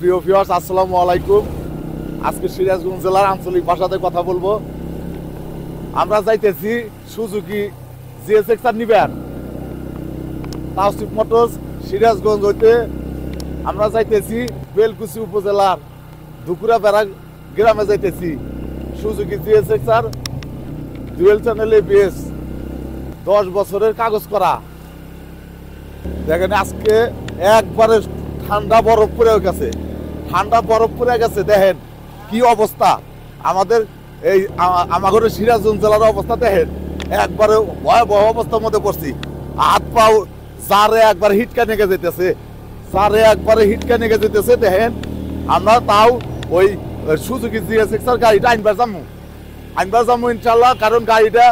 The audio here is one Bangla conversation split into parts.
প্রিয় ভিউয়ার্স, আসসালামু আলাইকুম। আজকে সিরাজগঞ্জ জেলার আঞ্চলিক ভাষাতে কথা বলবো। আমরা যাইতেছি সুজুকি জিএসএক্সআর নিবেন তাওসিফ মোটরস সিরাজগঞ্জ হইতে আমরা যাইতেছি বেলকুচি উপজেলার দুকুরাপাড়া গ্রামে যাইতেছি। Suzuki GSXR dual channel ABS 10 বছরের কাগজ করা। দেখেন আজকে একবারে ঠান্ডা বরফ পড়ে গেছে, দেখেন কি অবস্থা আমাদের এই আমাদের সিরাজগঞ্জ জেলার অবস্থা। দেখেন একবারে ভয়াবহ অবস্থার মধ্যে পড়ছি। হাত পাও জারে একবার হিটকা নেগে যেতেছে, দেখেন আমরা তাও ওই সুজুকি জিএসএক্সআর গাড়িটা আনবার যাবো ইনশাল্লাহ। কারণ গাড়িটা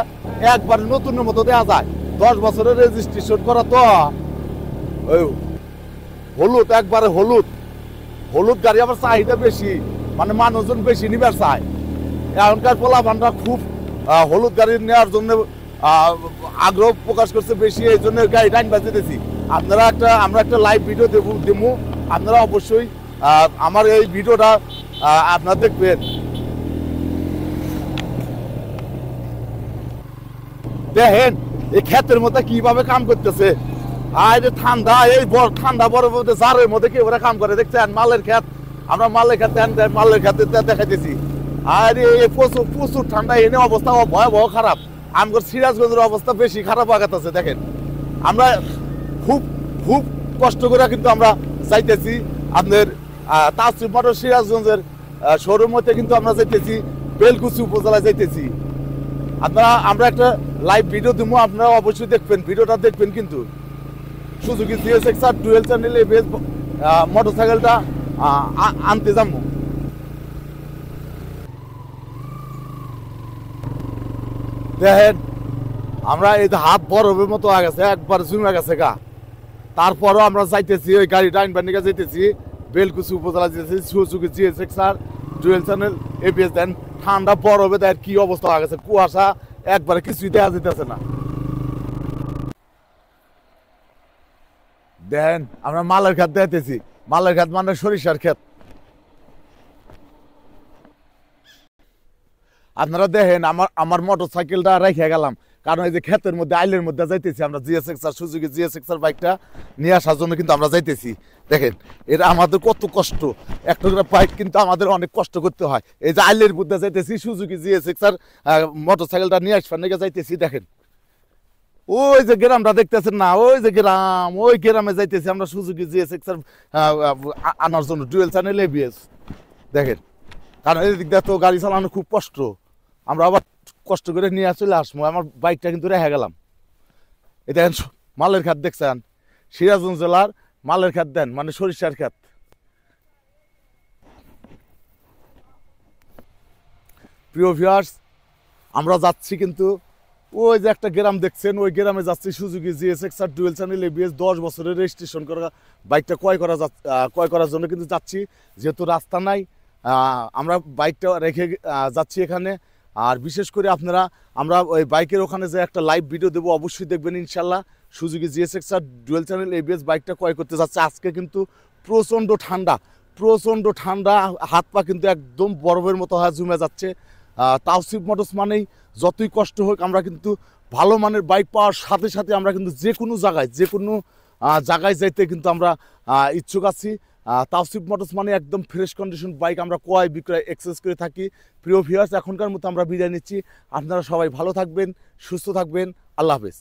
একবার নতুনের মতো দেওয়া যায়, 10 বছরের রেজিস্ট্রেশন করা তো। ওই হলুদ, একবারে হলুদ গাড়ি, আবার চাহিদা বেশি, মানে মানুষজন বেশি নিবার চায়। এখনকার পোলাপানরা খুব হলুদ গাড়ি নেওয়ার জন্য আগ্রহ প্রকাশ করছে বেশি, এই জন্য গাড়িটা আনবার যেতেছি। আমরা একটা লাইভ ভিডিও দেবো, আপনারা অবশ্যই আমার এই ভিডিওটা আপনারা দেখবেন। দেখেন এই ক্ষেতের মধ্যে কিভাবে কাম করতেছে। ঠান্ডা বরফ জারের মধ্যে কি ওরা কাম করে দেখছেন। মালের ক্ষেত, আমরা মালের ক্ষেতে দেখাইতেছি। আর এই প্রচুর ঠান্ডা, এনে অবস্থা ভয়াবহ খারাপ। আমার সিরাজগঞ্জের অবস্থা বেশি খারাপ হয়ে গেছে। দেখেন আমরা খুব কষ্ট করে কিন্তু আমরা যাইতেছি আপনার তাওসিফ মোটরস সিরাজগঞ্জের শোরুম হতে কিন্তু আমরা যাইতেছি বেলকুচি উপজেলায় যাইতেছি। আমরা একটা লাইভ ভিডিও দেবো, আপনারা অবশ্যই দেখবেন, ভিডিওটা দেখবেন। কিন্তু Suzuki GSXR dual channel ABS মোটরসাইকেলটা আনতে যাবো। দেখেন আমরা এই হাত বরফের মতো হয়ে গেছে, একবার জমে গেছে গা। তারপরও আমরা যাইতেছি ওই গাড়িটা আনবার নিয়ে যাইতেছি বেলকুচি উপজেলা যেতেছি। Suzuki GSXR dual channel ABS. দেন ঠান্ডা বরফে দেখ কি অবস্থা হয়ে গেছে, কুয়াশা একবারে কিছুই দেখা যেতেছে না। দেখেন আমরা মালের ক্ষেত দেখতেছি, মালের ক্ষেত মানে সরিষার ক্ষেত। আপনারা দেখেন আমার মোটর সাইকেলটা রেখে গেলাম, কারণ এই যে ক্ষেতের মধ্যে আইলের মধ্যে যাইতেছি আমরা জিএসএক্সআর সুজুকি জিএসএক্সআর বাইকটা নিয়ে আসার জন্য কিন্তু আমরা যাইতেছি। দেখেন এটা আমাদের কত কষ্ট, একটা করে বাইক কিন্তু আমাদের অনেক কষ্ট করতে হয়। এই যে আইলের মধ্যে যাইতেছি সুজুকি জিএসএক্সআর মোটর সাইকেলটা নিয়ে আসবার নিয়ে যাইতেছি। দেখেন ওই যে গ্রামটা দেখতেছেন না, ওই গ্রামে যাইতেছি আমরা সুজুকি জিএসএক্সআর আনার জন্য ডুয়েল চ্যানেল এবিএস। দেখেন কারণ এই দিক দিয়ে তো গাড়ি চালানো খুব কষ্ট, আমরা আবার কষ্ট করে নিয়ে চলে আসবো। আমার বাইকটা কিন্তু রেখে গেলাম। এই দেখেন মালের ক্ষেত দেখছেন, সিরাজগঞ্জ জেলার মালের ক্ষেত, দেন মানে সরিষার ক্ষেত। প্রিয় ভিউয়ার্স, আমরা যাচ্ছি কিন্তু ওই যে একটা গ্রাম দেখছেন, ওই গ্রামে যাচ্ছি Suzuki GSXR dual channel ABS 10 বছরের রেজিস্ট্রেশন করা বাইকটা ক্রয় করার জন্য কিন্তু যাচ্ছি। যেহেতু রাস্তা নাই, আমরা বাইকটা রেখে যাচ্ছি এখানে। আর বিশেষ করে আমরা ওই বাইকের ওখানে যে একটা লাইভ ভিডিও দেবো, অবশ্যই দেখবেন ইনশাল্লাহ। Suzuki GSXR dual channel ABS বাইকটা ক্রয় করতে যাচ্ছে। আজকে কিন্তু প্রচণ্ড ঠান্ডা, হাত পা কিন্তু একদম বরফের মতো হয়ে জমে যাচ্ছে। তাওসিফ মোটরস মানেই যতই কষ্ট হোক, আমরা কিন্তু ভালো মানের বাইক পাওয়ার সাথে সাথে আমরা কিন্তু যে কোনো জায়গায় যাইতে কিন্তু আমরা ইচ্ছুক আছি। তাওসিফ মোটরস মানে একদম ফ্রেশ কন্ডিশন বাইক আমরা ক্রয় বিক্রয় এক্সচেঞ্জ করে থাকি। প্রিয় ভিউয়ার্স, এখনকার মতো আমরা বিদায় নিচ্ছি। আপনারা সবাই ভালো থাকবেন, সুস্থ থাকবেন। আল্লাহ হাফেজ।